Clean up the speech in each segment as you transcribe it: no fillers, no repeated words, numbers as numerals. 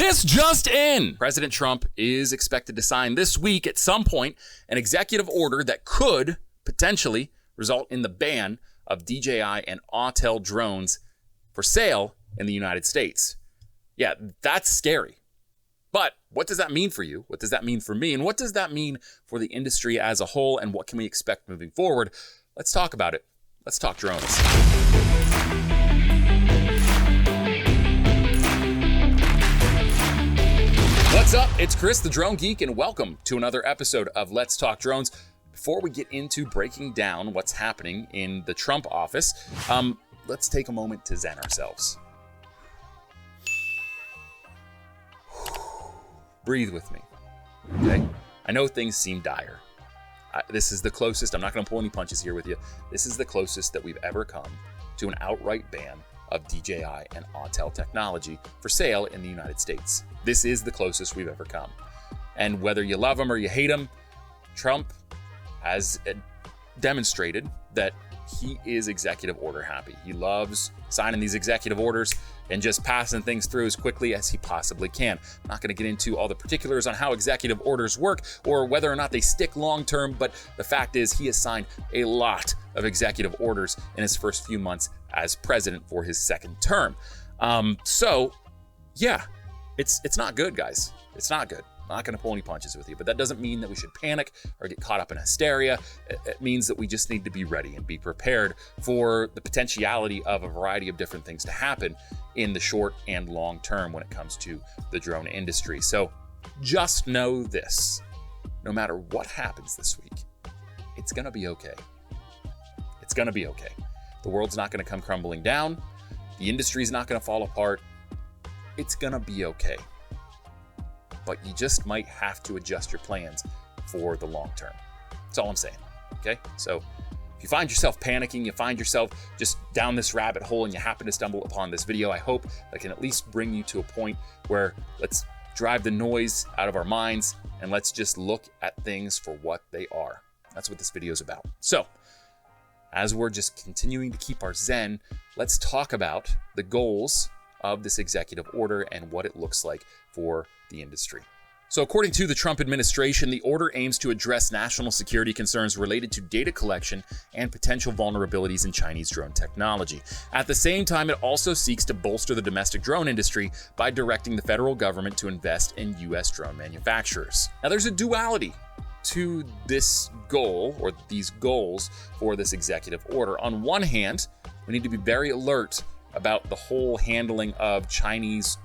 This just in! President Trump is expected to sign this week at some point an executive order that could potentially result in the ban of DJI and Autel drones for sale in the United States. Yeah, that's scary. But what does that mean for you? What does that mean for me? And what does that mean for the industry as a whole? And what can we expect moving forward? Let's talk about it. Let's talk drones. What's up? It's Chris, the Drone Geek, and welcome to another episode of Let's Talk Drones. Before we get into breaking down what's happening in the Trump office, let's take a moment to zen ourselves. Breathe with me, okay? I know things seem dire. This is the closest, I'm not gonna pull any punches here with you. This is the closest that we've ever come to an outright ban of DJI and Autel technology for sale in the United States. This is the closest we've ever come. And whether you love him or you hate him, Trump has demonstrated that he is executive order happy. He loves signing these executive orders and just passing things through as quickly as he possibly can. I'm not going to get into all the particulars on how executive orders work or whether or not they stick long term, but the fact is he has signed a lot of executive orders in his first few months as president for his second term. So yeah, it's not good, guys. It's not good. I'm not going to pull any punches with you, but that doesn't mean that we should panic or get caught up in hysteria. It means that we just need to be ready and be prepared for the potentiality of a variety of different things to happen in the short and long term when it comes to the drone industry. So just know this, no matter what happens this week, it's going to be okay. It's going to be okay. The world's not going to come crumbling down. The industry's not going to fall apart. It's going to be okay. But you just might have to adjust your plans for the long term. That's all I'm saying, okay? So if you find yourself panicking, you find yourself just down this rabbit hole and you happen to stumble upon this video, I hope I can at least bring you to a point where let's drive the noise out of our minds and let's just look at things for what they are. That's what this video is about. So as we're just continuing to keep our zen, let's talk about the goals of this executive order and what it looks like for the industry. So according to the Trump administration, the order aims to address national security concerns related to data collection and potential vulnerabilities in Chinese drone technology. At the same time, it also seeks to bolster the domestic drone industry by directing the federal government to invest in U.S. drone manufacturers. Now, there's a duality to this goal, or these goals for this executive order. On one hand, we need to be very alert about the whole handling of Chinese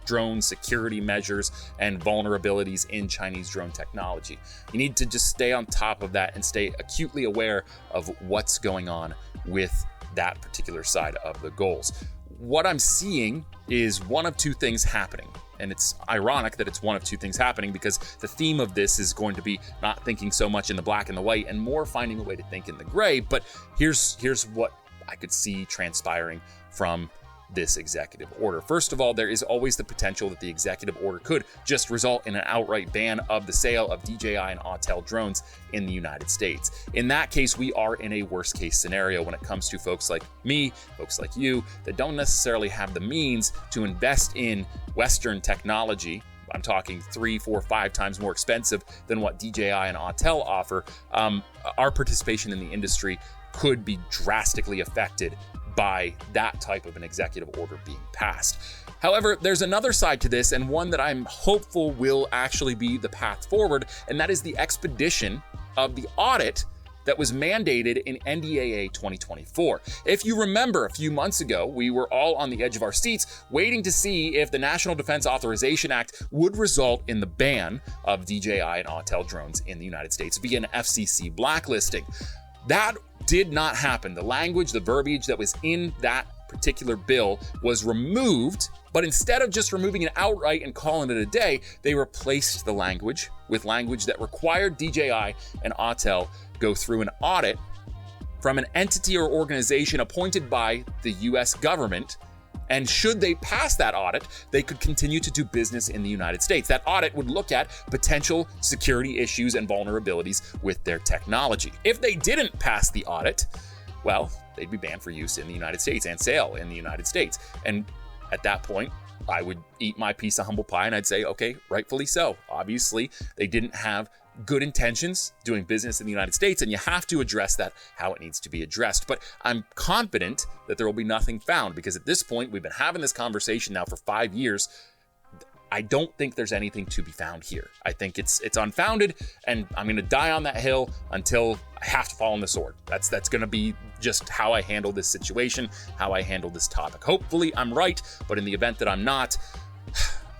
drone security measures and vulnerabilities in Chinese drone technology. You need to just stay on top of that and stay acutely aware of what's going on with that particular side of the goals. What I'm seeing is one of two things happening. And it's ironic that it's one of two things happening because the theme of this is going to be not thinking so much in the black and the white and more finding a way to think in the gray. But here's what I could see transpiring from this executive order. First of all, there is always the potential that the executive order could just result in an outright ban of the sale of DJI and Autel drones in the United States. In that case, we are in a worst case scenario when it comes to folks like me, folks like you, that don't necessarily have the means to invest in Western technology. I'm talking 3, 4, 5 times more expensive than what DJI and Autel offer. Our participation in the industry could be drastically affected by that type of an executive order being passed. However, there's another side to this, and one that I'm hopeful will actually be the path forward, and that is the expedition of the audit that was mandated in NDAA 2024. If you remember, a few months ago, we were all on the edge of our seats waiting to see if the National Defense Authorization Act would result in the ban of DJI and Autel drones in the United States via an FCC blacklisting. That did not happen. The language, the verbiage that was in that particular bill was removed, but instead of just removing it outright and calling it a day, they replaced the language with language that required DJI and Autel go through an audit from an entity or organization appointed by the US government. And should they pass that audit, they could continue to do business in the United States. That audit would look at potential security issues and vulnerabilities with their technology. If they didn't pass the audit, well, they'd be banned for use in the United States and sale in the United States. And at that point, I would eat my piece of humble pie and I'd say, okay, rightfully so. Obviously, they didn't have good intentions doing business in the United States, and you have to address that how it needs to be addressed. But I'm confident that there will be nothing found, because at this point, we've been having this conversation now for 5 years. I don't think there's anything to be found here. I think it's unfounded, and I'm going to die on that hill until I have to fall on the sword. That's going to be just how I handle this situation, how I handle this topic. Hopefully I'm right, but in the event that I'm not,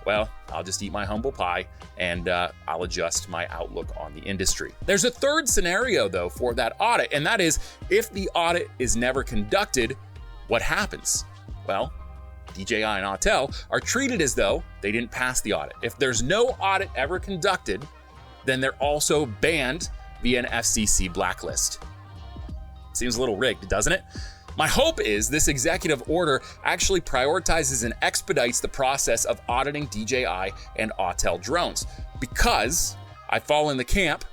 well, I'll just eat my humble pie and I'll adjust my outlook on the industry. There's a third scenario, though, for that audit, and that is if the audit is never conducted, what happens? Well, DJI and Autel are treated as though they didn't pass the audit. If there's no audit ever conducted, then they're also banned via an FCC blacklist. Seems a little rigged, doesn't it? My hope is this executive order actually prioritizes and expedites the process of auditing DJI and Autel drones, because I fall in the camp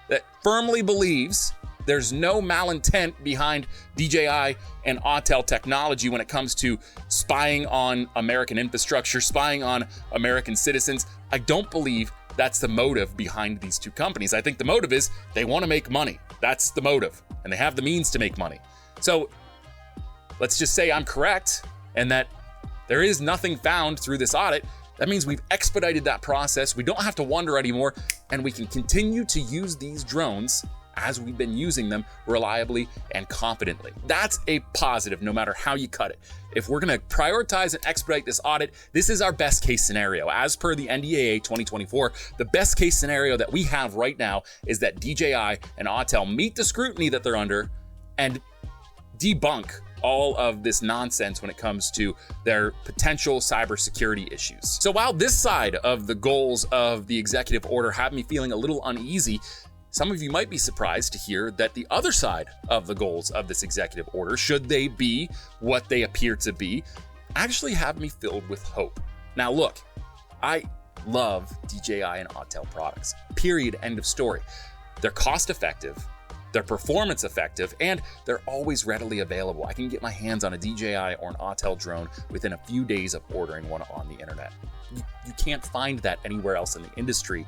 that firmly believes there's no malintent behind DJI and Autel technology when it comes to spying on American infrastructure, spying on American citizens. I don't believe that's the motive behind these two companies. I think the motive is they want to make money. That's the motive, and they have the means to make money. So let's just say I'm correct and that there is nothing found through this audit. That means we've expedited that process. We don't have to wonder anymore, and we can continue to use these drones as we've been using them reliably and confidently. That's a positive, no matter how you cut it. If we're gonna prioritize and expedite this audit, this is our best case scenario. As per the NDAA 2024, the best case scenario that we have right now is that DJI and Autel meet the scrutiny that they're under and debunk all of this nonsense when it comes to their potential cybersecurity issues. So while this side of the goals of the executive order have me feeling a little uneasy, some of you might be surprised to hear that the other side of the goals of this executive order, should they be what they appear to be, actually have me filled with hope. Now look, I love DJI and Autel products, period, end of story. They're cost effective, they're performance effective, and they're always readily available. I can get my hands on a DJI or an Autel drone within a few days of ordering one on the internet. You can't find that anywhere else in the industry.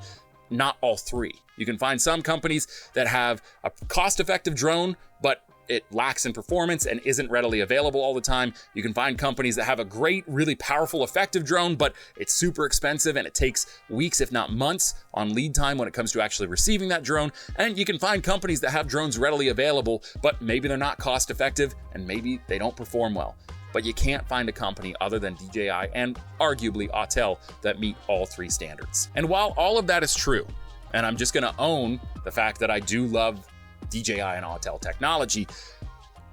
Not all three. You can find some companies that have a cost-effective drone, but it lacks in performance and isn't readily available all the time. You can find companies that have a great, really powerful, effective drone, but it's super expensive and it takes weeks, if not months, on lead time when it comes to actually receiving that drone. And you can find companies that have drones readily available, but maybe they're not cost-effective and maybe they don't perform well. But you can't find a company other than DJI and arguably Autel that meet all three standards. And while all of that is true, and I'm just gonna own the fact that I do love DJI and Autel technology,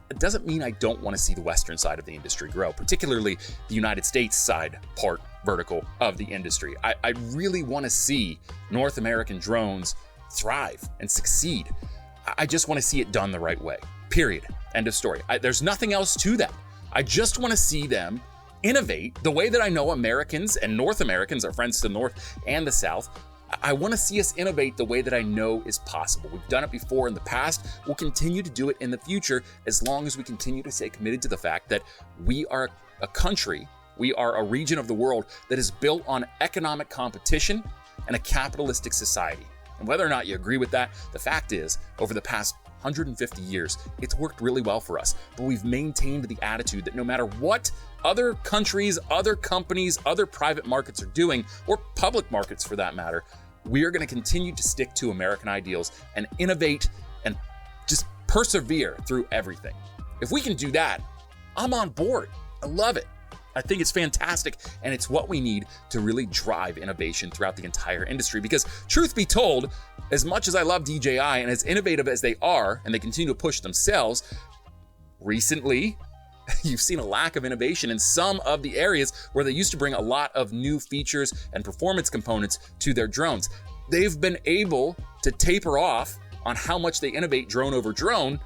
it doesn't mean I don't wanna see the Western side of the industry grow, particularly the United States side part vertical of the industry. I really wanna see North American drones thrive and succeed. I just wanna see it done the right way, period, end of story. There's nothing else to that. I just want to see them innovate the way that I know Americans and North Americans, our friends to the North and the South, I want to see us innovate the way that I know is possible. We've done it before in the past. We'll continue to do it in the future as long as we continue to stay committed to the fact that we are a country, we are a region of the world that is built on economic competition and a capitalistic society. And whether or not you agree with that, the fact is, over the past 150 years, it's worked really well for us, but we've maintained the attitude that no matter what other countries, other companies, other private markets are doing, or public markets for that matter, we are going to continue to stick to American ideals and innovate and just persevere through everything. If we can do that, I'm on board. I love it. I think it's fantastic, and it's what we need to really drive innovation throughout the entire industry. Because truth be told, as much as I love DJI and as innovative as they are, and they continue to push themselves, recently, you've seen a lack of innovation in some of the areas where they used to bring a lot of new features and performance components to their drones. They've been able to taper off on how much they innovate drone over drone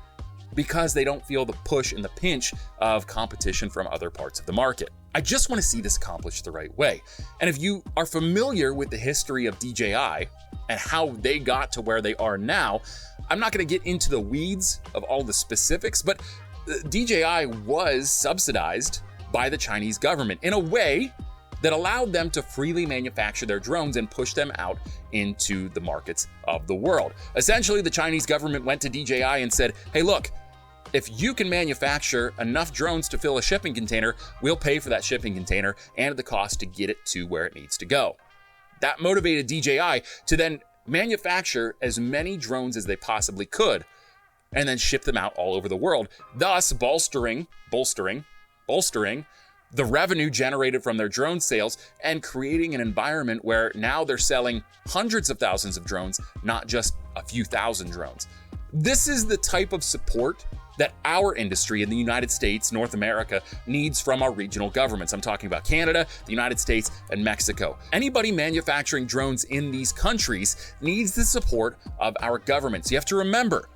because they don't feel the push and the pinch of competition from other parts of the market. I just want to see this accomplished the right way. And if you are familiar with the history of DJI and how they got to where they are now, I'm not going to get into the weeds of all the specifics, but DJI was subsidized by the Chinese government in a way that allowed them to freely manufacture their drones and push them out into the markets of the world. Essentially, the Chinese government went to DJI and said, hey, look, if you can manufacture enough drones to fill a shipping container, we'll pay for that shipping container and the cost to get it to where it needs to go. That motivated DJI to then manufacture as many drones as they possibly could and then ship them out all over the world, thus bolstering the revenue generated from their drone sales and creating an environment where now they're selling hundreds of thousands of drones, not just a few thousand drones. This is the type of support that our industry in the United States, North America, needs from our regional governments. I'm talking about Canada, the United States, and Mexico. Anybody manufacturing drones in these countries needs the support of our governments. You have to remember,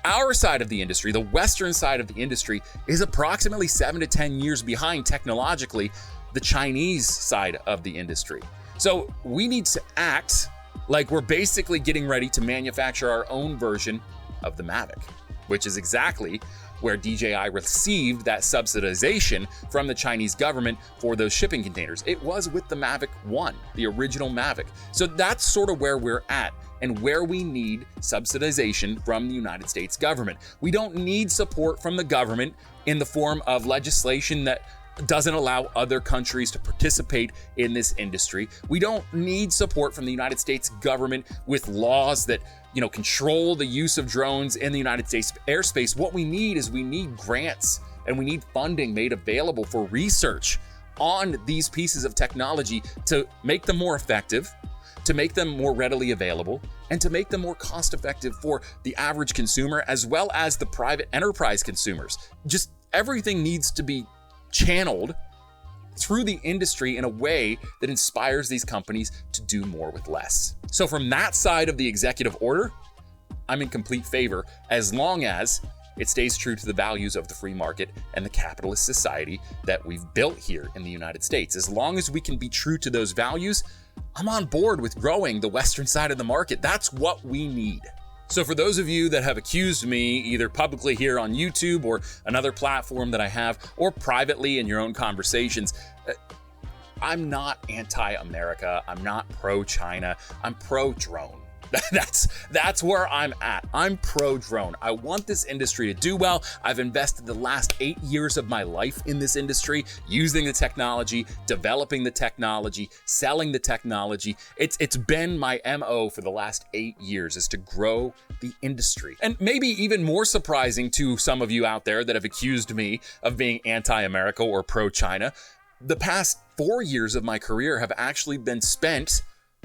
our side of the industry, the Western side of the industry, is approximately 7 to 10 years behind technologically the Chinese side of the industry. So we need to act like we're basically getting ready to manufacture our own version of the Mavic, which is exactly where DJI received that subsidization from the Chinese government for those shipping containers. It was with the Mavic 1, the original Mavic. So that's sort of where we're at and where we need subsidization from the United States government. We don't need support from the government in the form of legislation that doesn't allow other countries to participate in this industry. We don't need support from the United States government with laws that, control the use of drones in the United States airspace. What we need is grants and we need funding made available for research on these pieces of technology to make them more effective, to make them more readily available, and to make them more cost effective for the average consumer as well as the private enterprise consumers. Just everything needs to be channeled through the industry in a way that inspires these companies to do more with less. So from that side of the executive order, I'm in complete favor as long as it stays true to the values of the free market and the capitalist society that we've built here in the United States. As long as we can be true to those values, I'm on board with growing the Western side of the market. That's what we need. So for those of you that have accused me, either publicly here on YouTube or another platform that I have, or privately in your own conversations, I'm not anti-America. I'm not pro-China. I'm pro-drone. That's where I'm at. I'm pro-drone. I want this industry to do well. I've invested the last 8 years of my life in this industry, using the technology, developing the technology, selling the technology. It's been my MO for the last 8 years, is to grow the industry. And maybe even more surprising to some of you out there that have accused me of being anti-America or pro-China, the past 4 years of my career have actually been spent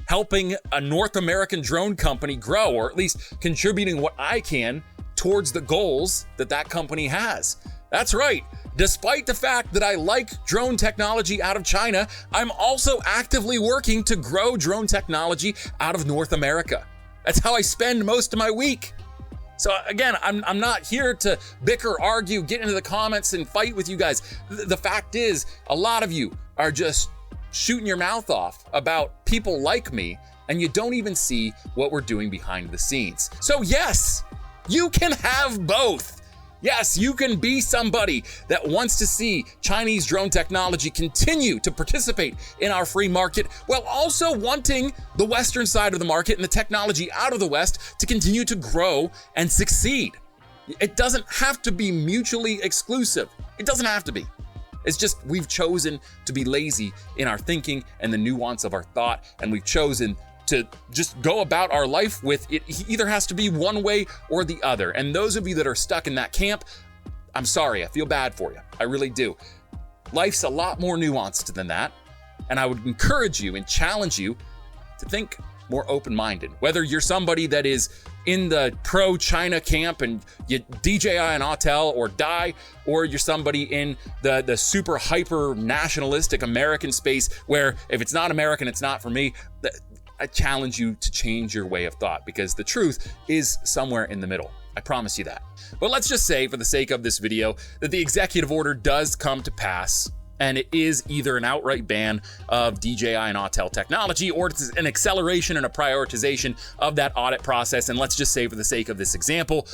helping a North American drone company grow, or at least contributing what I can towards the goals that company has. That's right. Despite the fact that I like drone technology out of China, I'm also actively working to grow drone technology out of North America. That's how I spend most of my week. So again, I'm not here to bicker, argue, get into the comments and fight with you guys. The fact is, a lot of you are just shooting your mouth off about people like me, and you don't even see what we're doing behind the scenes. So yes, you can have both. Yes, you can be somebody that wants to see Chinese drone technology continue to participate in our free market, while also wanting the Western side of the market and the technology out of the West to continue to grow and succeed. It doesn't have to be mutually exclusive. It doesn't have to be. It's just we've chosen to be lazy in our thinking and the nuance of our thought, and we've chosen to just go about our life with it either has to be one way or the other. And those of you that are stuck in that camp, I'm sorry, I feel bad for you. I really do. Life's a lot more nuanced than that, and I would encourage you and challenge you to think more open-minded. Whether you're somebody that is in the pro-China camp and you DJI and Autel or die, or you're somebody in the super hyper nationalistic American space where if it's not American, it's not for me. I challenge you to change your way of thought, because the truth is somewhere in the middle. I promise you that. But let's just say, for the sake of this video, that the executive order does come to pass, and it is either an outright ban of DJI and Autel technology, or it's an acceleration and a prioritization of that audit process. And let's just say, for the sake of this example,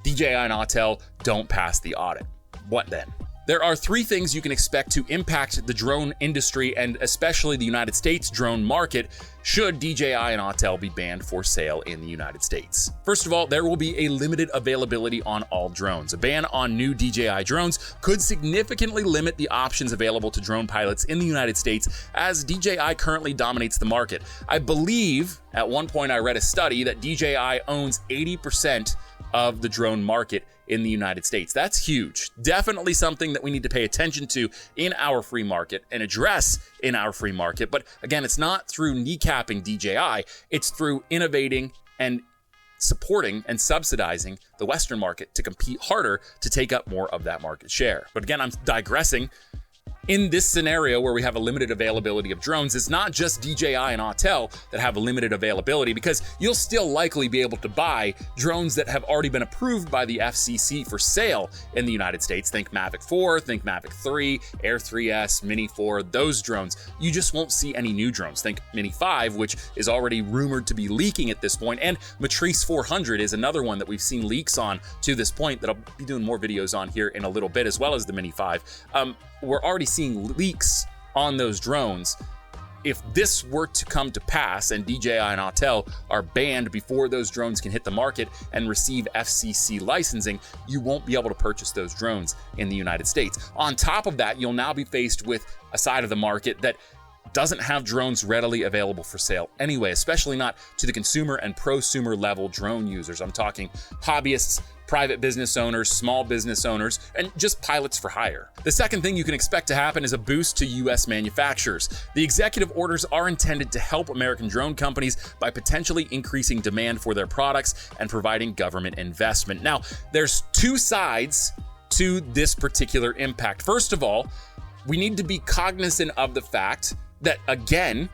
DJI and Autel don't pass the audit. What then? There are three things you can expect to impact the drone industry and especially the United States drone market should DJI and Autel be banned for sale in the United States. First of all, there will be a limited availability on all drones. A ban on new DJI drones could significantly limit the options available to drone pilots in the United States, as DJI currently dominates the market. I believe at one point I read a study that DJI owns 80% of the drone market in the United States. That's huge. Definitely something that we need to pay attention to in our free market and address in our free market. But again, it's not through kneecapping DJI, it's through innovating and supporting and subsidizing the Western market to compete harder to take up more of that market share. But again, I'm digressing. In this scenario where we have a limited availability of drones, it's not just DJI and Autel that have a limited availability, because you'll still likely be able to buy drones that have already been approved by the FCC for sale in the United States. Think Mavic 4, think Mavic 3, Air 3S, Mini 4, those drones. You just won't see any new drones. Think Mini 5, which is already rumored to be leaking at this point, and Matrice 400 is another one that we've seen leaks on to this point that I'll be doing more videos on here in a little bit, as well as the Mini 5. We're already seeing leaks on those drones. If this were to come to pass and DJI and Autel are banned before those drones can hit the market and receive FCC licensing, you won't be able to purchase those drones in the United States. On top of that, you'll now be faced with a side of the market that doesn't have drones readily available for sale anyway, especially not to the consumer and prosumer level drone users. I'm talking hobbyists, private business owners, small business owners, and just pilots for hire. The second thing you can expect to happen is a boost to US manufacturers. The executive orders are intended to help American drone companies by potentially increasing demand for their products and providing government investment. Now, there's two sides to this particular impact. First of all, we need to be cognizant of the fact that, again,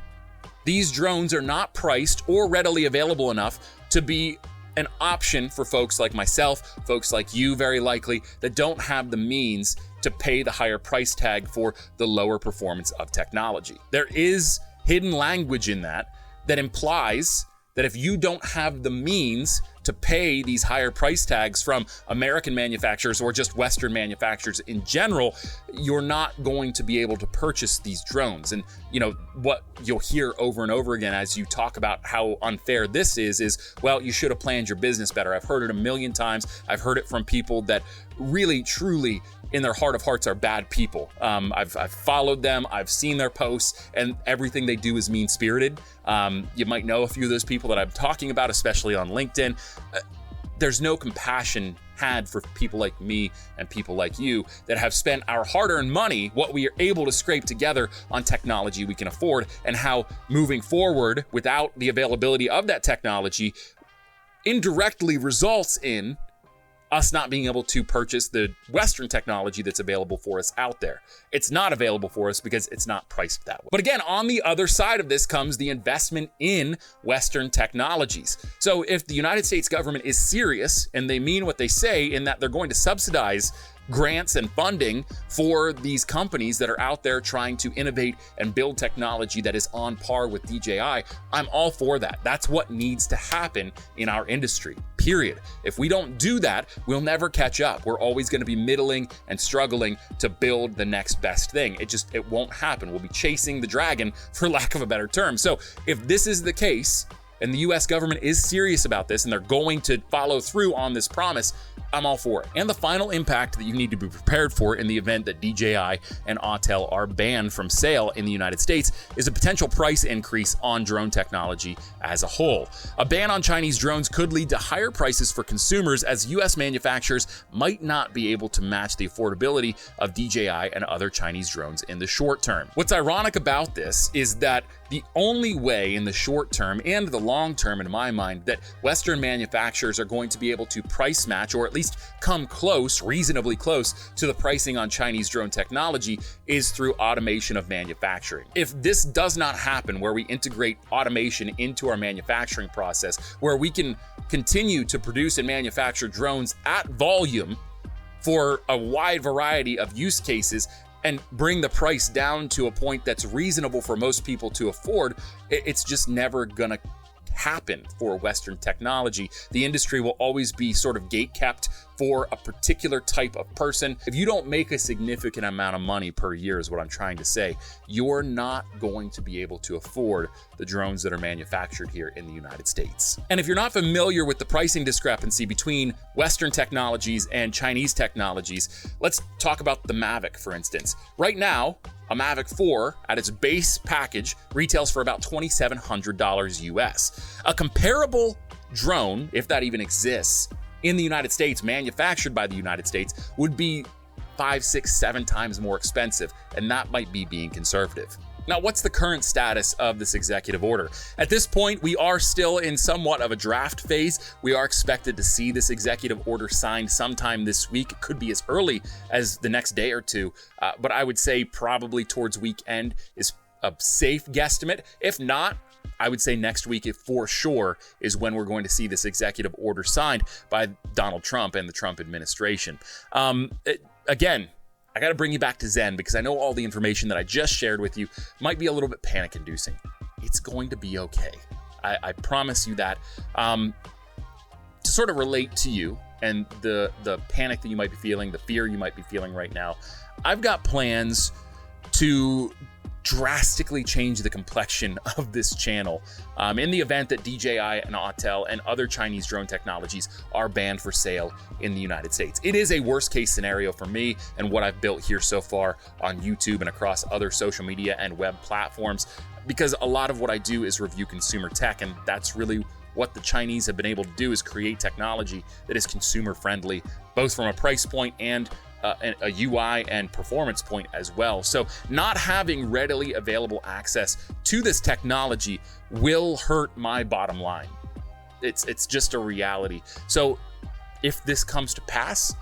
these drones are not priced or readily available enough to be an option for folks like myself, folks like you very likely, that don't have the means to pay the higher price tag for the lower performance of technology. There is hidden language in that implies that if you don't have the means to pay these higher price tags from American manufacturers or just Western manufacturers in general, you're not going to be able to purchase these drones. And you know what you'll hear over and over again as you talk about how unfair this is, well, you should have planned your business better. I've heard it a million times. I've heard it from people that really, truly, in their heart of hearts, are bad people. I've followed them, I've seen their posts, and everything they do is mean-spirited. You might know a few of those people that I'm talking about, especially on LinkedIn. There's no compassion had for people like me and people like you that have spent our hard-earned money, what we are able to scrape together on technology we can afford, and how moving forward without the availability of that technology indirectly results in us not being able to purchase the Western technology that's available for us out there. It's not available for us because it's not priced that way. But again, on the other side of this comes the investment in Western technologies. So if the United States government is serious and they mean what they say in that they're going to subsidize grants and funding for these companies that are out there trying to innovate and build technology that is on par with DJI, I'm all for that. That's what needs to happen in our industry, period. If we don't do that, we'll never catch up. We're always going to be middling and struggling to build the next best thing. It won't happen. We'll be chasing the dragon, for lack of a better term. So if this is the case, and the US government is serious about this and they're going to follow through on this promise, I'm all for it. And the final impact that you need to be prepared for in the event that DJI and Autel are banned from sale in the United States is a potential price increase on drone technology as a whole. A ban on Chinese drones could lead to higher prices for consumers, as US manufacturers might not be able to match the affordability of DJI and other Chinese drones in the short term. What's ironic about this is that the only way in the short term and the long term, in my mind, that Western manufacturers are going to be able to price match, or at least come close, reasonably close, to the pricing on Chinese drone technology is through automation of manufacturing. If this does not happen, where we integrate automation into our manufacturing process, where we can continue to produce and manufacture drones at volume for a wide variety of use cases, and bring the price down to a point that's reasonable for most people to afford, it's just never gonna happen for Western technology. The industry will always be sort of gate-kept for a particular type of person. If you don't make a significant amount of money per year, is what I'm trying to say, you're not going to be able to afford the drones that are manufactured here in the United States. And if you're not familiar with the pricing discrepancy between Western technologies and Chinese technologies, let's talk about the Mavic, for instance. Right now, a Mavic 4 at its base package retails for about $2,700 US. A comparable drone, if that even exists, in the United States, manufactured by the United States, would be 5, 6, 7 times more expensive, and that might be being conservative. Now, what's the current status of this executive order? At this point, we are still in somewhat of a draft phase. We are expected to see this executive order signed sometime this week. It could be as early as the next day or two, but I would say probably towards weekend is a safe guesstimate. If not, I would say next week, it for sure is when we're going to see this executive order signed by Donald Trump and the Trump administration. Again, I got to bring you back to Zen because I know all the information that I just shared with you might be a little bit panic-inducing. It's going to be okay. I promise you that. To sort of relate to you and the panic that you might be feeling, the fear you might be feeling right now, I've got plans to drastically change the complexion of this channel in the event that DJI and Autel and other Chinese drone technologies are banned for sale in the United States. It is a worst case scenario for me and what I've built here so far on YouTube and across other social media and web platforms, because a lot of what I do is review consumer tech, and that's really what the Chinese have been able to do, is create technology that is consumer friendly, both from a price point and a UI and performance point as well. So not having readily available access to this technology will hurt my bottom line. It's just a reality. So if this comes to pass,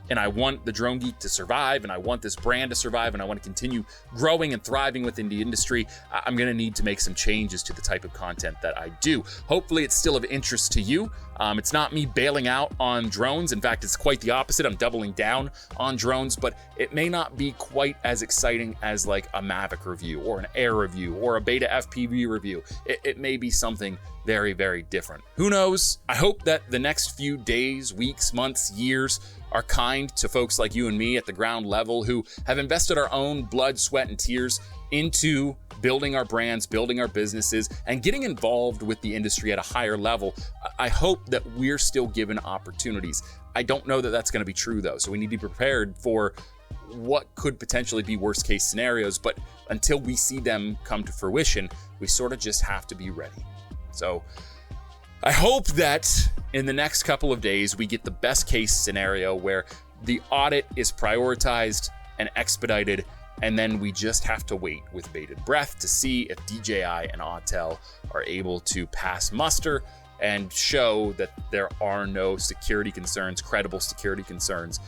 and I want the Drone Geek to survive, and I want this brand to survive, and I want to continue growing and thriving within the industry, I'm going to need to make some changes to the type of content that I do. Hopefully it's still of interest to you. It's not me bailing out on drones. In fact, it's quite the opposite. I'm doubling down on drones, but it may not be quite as exciting as like a Mavic review or an Air review or a Beta FPV review. It may be something very, very different. Who knows? I hope that the next few days, weeks, months, years are kind to folks like you and me at the ground level who have invested our own blood, sweat, and tears into building our brands, building our businesses, and getting involved with the industry at a higher level. I hope that we're still given opportunities. I don't know that that's going to be true, though, so we need to be prepared for what could potentially be worst case scenarios, but until we see them come to fruition, we sort of just have to be ready. So I hope that in the next couple of days, we get the best case scenario where the audit is prioritized and expedited, and then we just have to wait with bated breath to see if DJI and Autel are able to pass muster and show that there are no security concerns, credible security concerns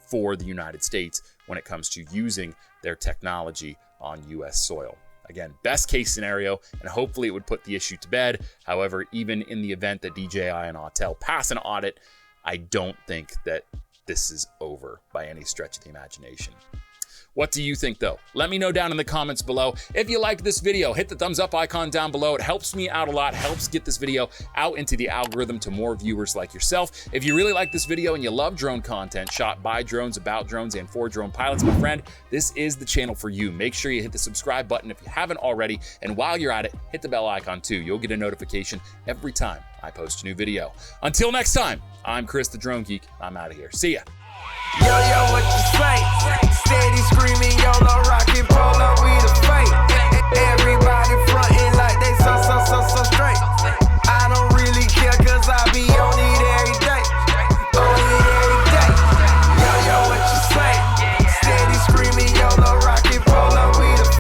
for the United States when it comes to using their technology on US soil. Again, best case scenario, and hopefully it would put the issue to bed. However, even in the event that DJI and Autel pass an audit, I don't think that this is over by any stretch of the imagination. What do you think, though? Let me know down in the comments below. If you liked this video, hit the thumbs up icon down below. It helps me out a lot, helps get this video out into the algorithm to more viewers like yourself. If you really like this video and you love drone content shot by drones, about drones, and for drone pilots, my friend, this is the channel for you. Make sure you hit the subscribe button if you haven't already, and while you're at it, hit the bell icon too. You'll get a notification every time I post a new video. Until next time, I'm Chris the Drone Geek. I'm out of here. See ya. Yo, what you say? Steady screaming, YOLO, rockin' polo, we the fight. Everybody frontin' like